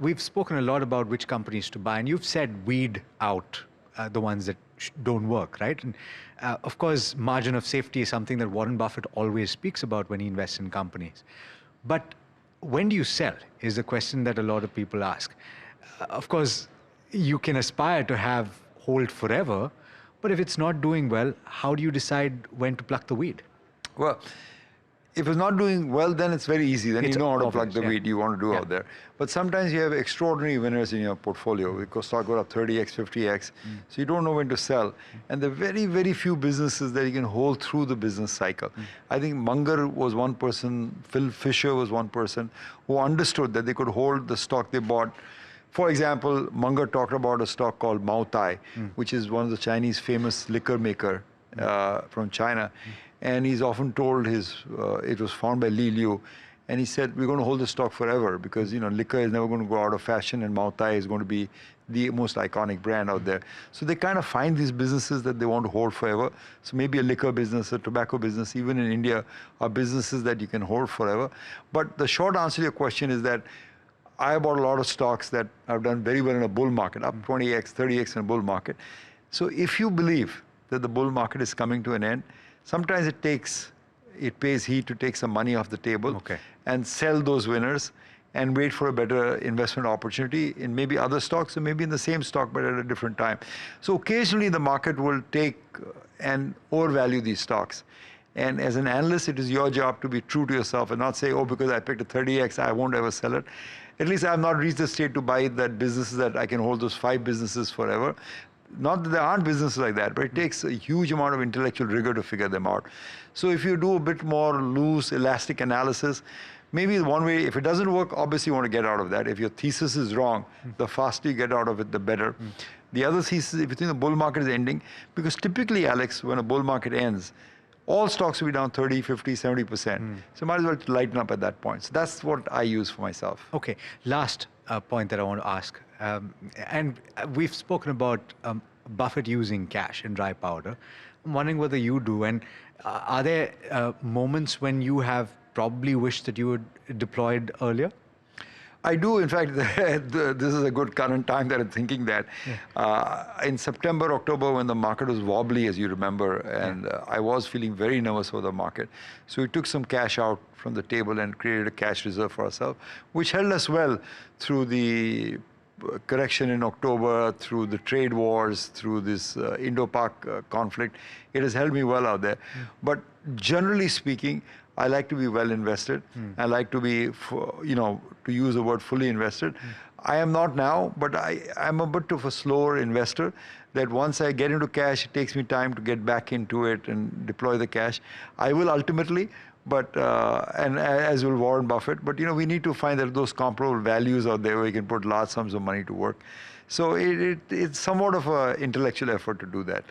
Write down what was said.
We've spoken a lot about which companies to buy, and you've said weed out the ones that don't work, right? And of course, margin of safety is something that Warren Buffett always speaks about when he invests in companies. But when do you sell is the question that a lot of people ask. Of course, you can aspire to hold forever, but if it's not doing well, how do you decide when to pluck the weed? Well, if it's not doing well, then it's very easy. Then you know how to pluck the weed you want to do out there. But sometimes you have extraordinary winners in your portfolio because stock goes up 30x, 50x. So you don't know when to sell. And there are very, very few businesses that you can hold through the business cycle. I think Munger was one person, Phil Fisher was one person who understood that they could hold the stock they bought. For example, Munger talked about a stock called Maotai, which is one of the Chinese famous liquor maker from China. And he's often told it was founded by Li Liu. And he said, we're going to hold the stock forever because, liquor is never going to go out of fashion and Maotai is going to be the most iconic brand out there. So they kind of find these businesses that they want to hold forever. So maybe a liquor business, a tobacco business, even in India, are businesses that you can hold forever. But the short answer to your question is that I bought a lot of stocks that have done very well in a bull market, up 20x, 30x in a bull market. So if you believe that the bull market is coming to an end, sometimes it pays heed to take some money off the table and sell those winners and wait for a better investment opportunity in maybe other stocks or maybe in the same stock but at a different time. So occasionally the market will take and overvalue these stocks. And as an analyst, it is your job to be true to yourself and not say, oh, because I picked a 30x, I won't ever sell it. At least I have not reached the state to buy that businesses that I can hold those 5 businesses forever. Not that there aren't businesses like that, but it takes a huge amount of intellectual rigor to figure them out. So if you do a bit more loose, elastic analysis, maybe one way, if it doesn't work, obviously you want to get out of that. If your thesis is wrong, the faster you get out of it, the better. The other thesis, if you think the bull market is ending, because typically, Alex, when a bull market ends, all stocks will be down 30, 50, 70%. So might as well lighten up at that point. So that's what I use for myself. Okay, last point that I want to ask. And we've spoken about Buffett using cash and dry powder. I'm wondering whether you do. And are there moments when you have probably wished that you had deployed earlier? I do. In fact, this is a good current time that I'm thinking that. In September, October, when the market was wobbly, as you remember, and I was feeling very nervous for the market. So we took some cash out from the table and created a cash reserve for ourselves, which held us well through the correction in October, through the trade wars, through this Indo-Pak conflict. It has held me well out there. But generally speaking, I like to be well invested. I like to be, to use the word fully invested. I am not now, but I'm a bit of a slower investor that once I get into cash, it takes me time to get back into it and deploy the cash. I will ultimately, but, and as will Warren Buffett, but we need to find that those comparable values out there where you can put large sums of money to work. So it's somewhat of an intellectual effort to do that.